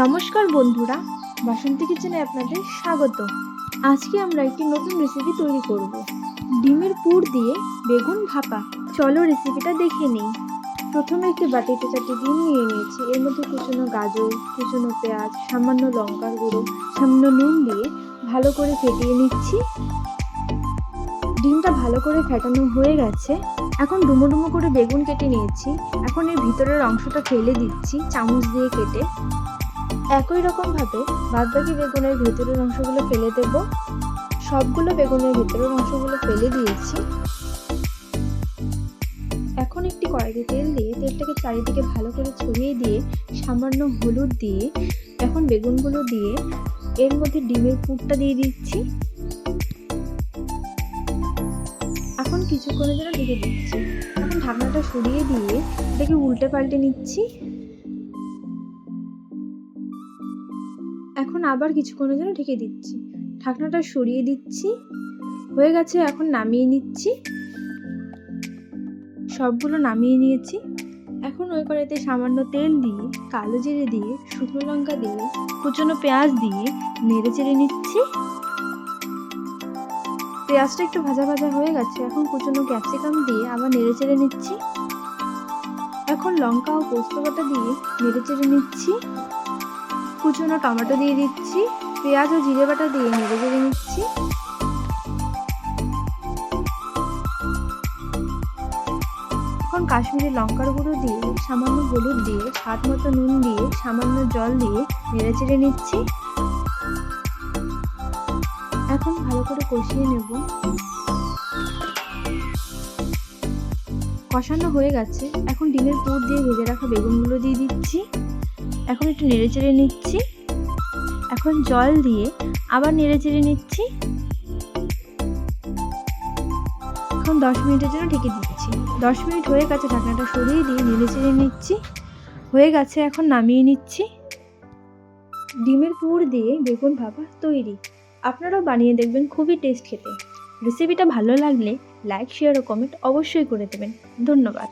নমস্কার বন্ধুরা, বাসন্তী কিচেনে আপনাদের স্বাগত। আজকে আমরা একটি নতুন রেসিপি তৈরি করব, ডিমের পুর দিয়ে বেগুন ভাপা। চলো রেসিপিটা দেখে নিই। প্রথমে একটি বাটিতে 4টি ডিম নিয়ে নিয়েছি। এর মধ্যে কুচনো গাজর, কুচনো পেঁয়াজ, সামান্য লঙ্কার গুঁড়ো, সামান্য নুন দিয়ে ভালো করে ফেটিয়ে নিচ্ছি। ডিমটা ভালো করে ফেটানো হয়ে গেছে। এখন ডুমো ডুমো করে বেগুন কেটে নিয়েছি। এখন এর ভিতরের অংশটা ফেলে দিচ্ছি চামচ দিয়ে কেটে। একই রকমভাবে বাদবাকি বেগুনের ভেতরের অংশগুলো ফেলে দেব। সবগুলো বেগুনের ভেতরের অংশগুলো ফেলে দিয়েছি। এখন একটি কড়াইতে তেল দিয়ে তেলটাকে চারিদিকে ভালো করে ছড়িয়ে দিয়ে সামান্য হলুদ দিয়ে এখন বেগুনগুলো দিয়ে এর মধ্যে ডিমের পুরটা দিয়ে দিচ্ছি। এখন কিছুক্ষণের জন্য ঢেকে দিচ্ছি। এখন ঢাকনাটা সরিয়ে দিয়ে এটাকে উল্টে পাল্টে নিচ্ছি। এখন আবার কিছুক্ষণের জন্য ঢেকে দিচ্ছি। ঢাকনাটা সরিয়ে দিচ্ছি। হয়ে গেছে, এখন নামিয়ে নিচ্ছি। সবগুলো নামিয়ে নিয়েছি। এখন ওই কড়াইতে সামান্য তেল দিয়ে, কালো জিরে দিয়ে, শুকনো লঙ্কা দিয়ে, কুচনো পেঁয়াজ দিয়ে নেড়ে চেড়ে নিচ্ছি। পেঁয়াজটা একটু ভাজা ভাজা হয়ে গেছে। এখন কুচনো ক্যাপসিকাম দিয়ে আবার নেড়ে চেড়ে নিচ্ছি। এখন লঙ্কা ও পোস্ত বাটা দিয়ে নেড়ে চেড়ে নিচ্ছি। কুচনো টমেটো দিয়ে দিচ্ছি। পেঁয়াজ ও জিরে বাটা দিয়ে নেড়ে চেড়ে নিচ্ছি। এখন কাশ্মীরি লঙ্কার গুঁড়ো দিয়ে, সামান্য হলুদ দিয়ে, স্বাদ মতো নুন দিয়ে, সামান্য জল দিয়ে নেড়ে চেড়ে নিচ্ছি। এখন ভালো করে কষিয়ে নেব। কষানো হয়ে গেছে। এখন ডিমের পুর দিয়ে ভেজে রাখা বেগুনগুলো দিয়ে দিচ্ছি। এখন একটু নেড়ে চেড়ে নিচ্ছি। এখন জল দিয়ে আবার নেড়ে চেড়ে নিচ্ছি। এখন 10 মিনিটের জন্য ঢেকে দিচ্ছি। 10 মিনিট হয়ে গেছে। ঢাকনাটা সরিয়ে দিয়ে নেড়ে চেড়ে নিচ্ছি। হয়ে গেছে, এখন নামিয়ে নিচ্ছি। ডিমের পুর দিয়ে বেগুন ভাপা তৈরি। আপনারাও বানিয়ে দেখবেন, খুবই টেস্ট খেতে। রেসিপিটা ভালো লাগলে লাইক, শেয়ার ও কমেন্ট অবশ্যই করে দেবেন। ধন্যবাদ।